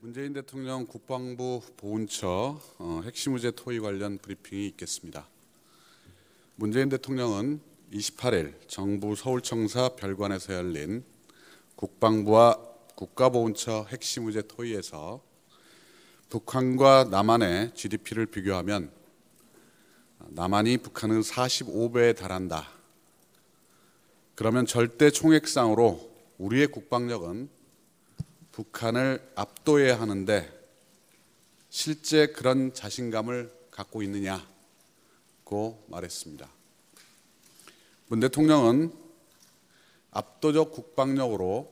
문재인 대통령 국방부 보훈처 핵심의제 토의 관련 브리핑이 있겠습니다. 문재인 대통령은 28일 정부 서울청사 별관에서 열린 국방부와 국가보훈처 핵심의제 토의에서 북한과 남한의 GDP를 비교하면 남한이 북한의 45배에 달한다. 그러면 절대 총액상으로 우리의 국방력은 북한을 압도해야 하는데 실제 그런 자신감을 갖고 있느냐고 말했습니다. 문 대통령은 압도적 국방력으로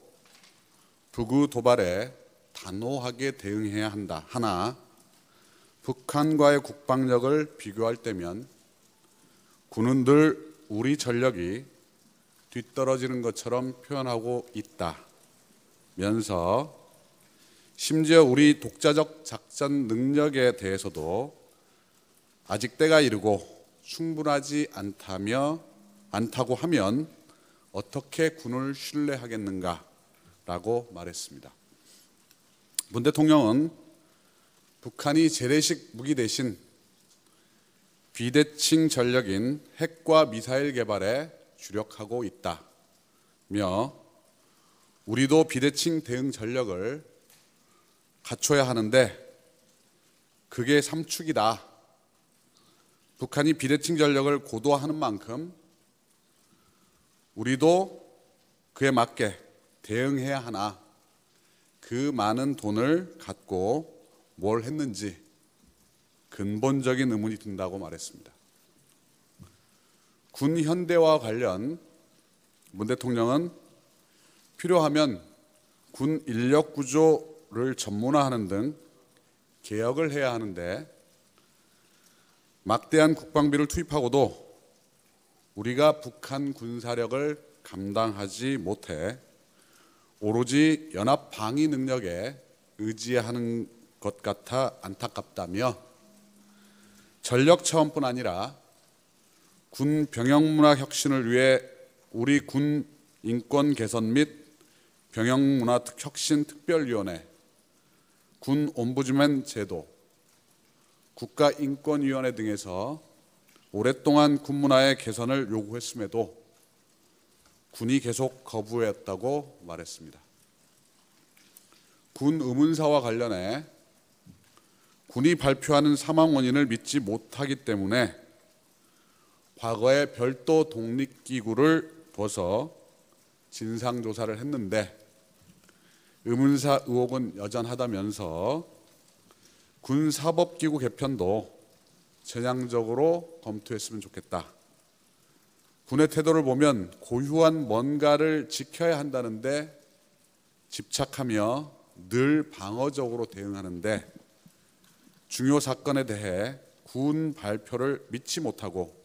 북의 도발에 단호하게 대응해야 한다. 하나 북한과의 국방력을 비교할 때면 군은 늘 우리 전력이 뒤떨어지는 것처럼 표현하고 있다면서 심지어 우리 독자적 작전 능력에 대해서도 아직 때가 이르고 충분하지 않다고 하면 어떻게 군을 신뢰하겠는가라고 말했습니다. 문 대통령은 북한이 재래식 무기 대신 비대칭 전력인 핵과 미사일 개발에 주력하고 있다며 우리도 비대칭 대응 전력을 갖춰야 하는데 그게 삼축이다. 북한이 비대칭 전력을 고도화하는 만큼 우리도 그에 맞게 대응해야 하나 그 많은 돈을 갖고 뭘 했는지 근본적인 의문이 든다고 말했습니다. 군 현대화 관련 문 대통령은 필요하면 군 인력 구조를 전문화하는 등 개혁을 해야 하는데 막대한 국방비를 투입하고도 우리가 북한 군사력을 감당하지 못해 오로지 연합 방위 능력에 의지하는 것 같아 안타깝다며 전력 차원뿐 아니라 군 병영문화 혁신을 위해 우리 군 인권 개선 및 병영문화 혁신 특별위원회, 군 옴부즈맨 제도, 국가인권위원회 등에서 오랫동안 군 문화의 개선을 요구했음에도 군이 계속 거부했다고 말했습니다. 군 의문사와 관련해 군이 발표하는 사망 원인을 믿지 못하기 때문에 과거에 별도 독립기구를 둬서 진상조사를 했는데 의문사 의혹은 여전하다면서 군사법기구 개편도 전향적으로 검토했으면 좋겠다. 군의 태도를 보면 고유한 뭔가를 지켜야 한다는데 집착하며 늘 방어적으로 대응하는데 중요 사건에 대해 군 발표를 믿지 못하고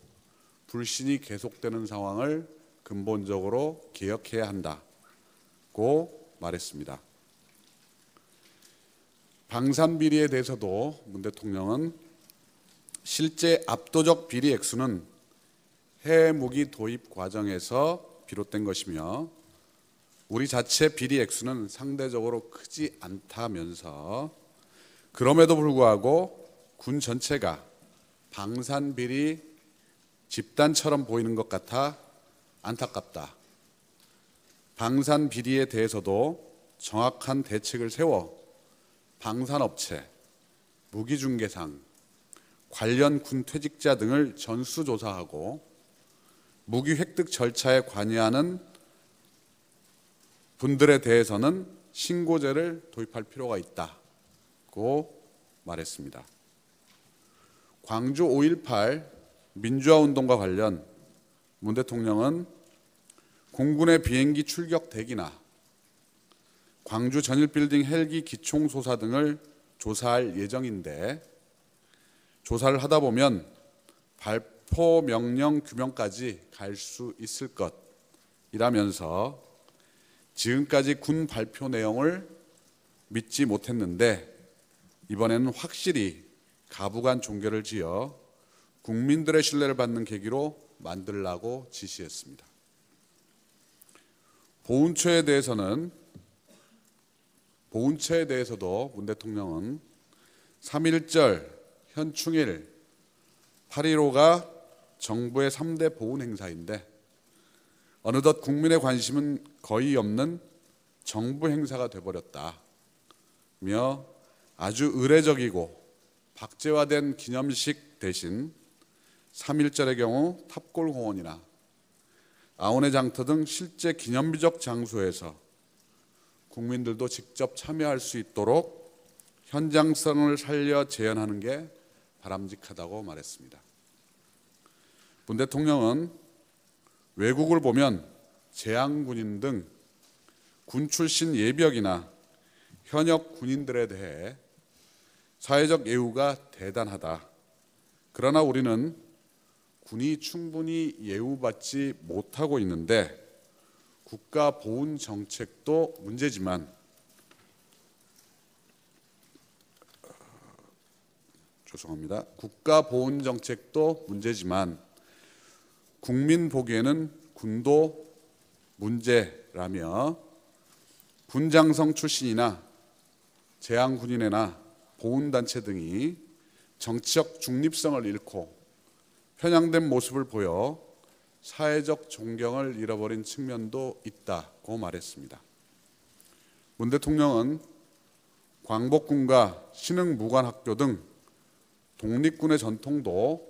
불신이 계속되는 상황을 근본적으로 개혁해야 한다고 말했습니다. 방산비리에 대해서도 문 대통령은 실제 압도적 비리 액수는 해무기 도입 과정에서 비롯된 것이며 우리 자체 비리 액수는 상대적으로 크지 않다면서 그럼에도 불구하고 군 전체가 방산비리 집단처럼 보이는 것 같아 안타깝다. 방산비리에 대해서도 정확한 대책을 세워 방산업체, 무기중개상, 관련 군 퇴직자 등을 전수조사하고 무기 획득 절차에 관여하는 분들에 대해서는 신고제를 도입할 필요가 있다고 말했습니다. 광주 5.18 민주화운동과 관련 문 대통령은 공군의 비행기 출격 대기나 광주 전일빌딩 헬기 기총소사 등을 조사할 예정인데 조사를 하다 보면 발포 명령 규명까지 갈 수 있을 것이라면서 지금까지 군 발표 내용을 믿지 못했는데 이번에는 확실히 가부간 종결을 지어 국민들의 신뢰를 받는 계기로 만들라고 지시했습니다. 보훈처에 대해서는 보훈처에 대해서도 문 대통령은 3.1절, 현충일, 8.15가 정부의 3대 보훈 행사인데 어느덧 국민의 관심은 거의 없는 정부 행사가 돼버렸다며 아주 의례적이고 박제화된 기념식 대신 3.1절의 경우 탑골공원이나 아온의 장터 등 실제 기념비적 장소에서 국민들도 직접 참여할 수 있도록 현장성을 살려 재현하는 게 바람직하다고 말했습니다. 문 대통령은 외국을 보면 재향군인 등 군 출신 예비역이나 현역 군인들에 대해 사회적 예우가 대단하다. 그러나 우리는 군이 충분히 예우받지 못하고 있는데 국가 보훈 정책도 문제지만 국가 보훈 정책도 문제지만 국민 보기에는 군도 문제라며 군장성 출신이나 재향군인회나 보훈단체 등이 정치적 중립성을 잃고 편향된 모습을 보여 사회적 존경을 잃어버린 측면도 있다고 말했습니다. 문 대통령은 광복군과 신흥무관학교 등 독립군의 전통도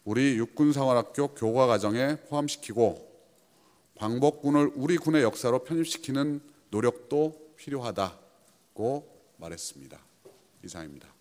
우리 육군생활학교 교과과정에 포함시키고 광복군을 우리 군의 역사로 편입시키는 노력도 필요하다고 말했습니다. 이상입니다.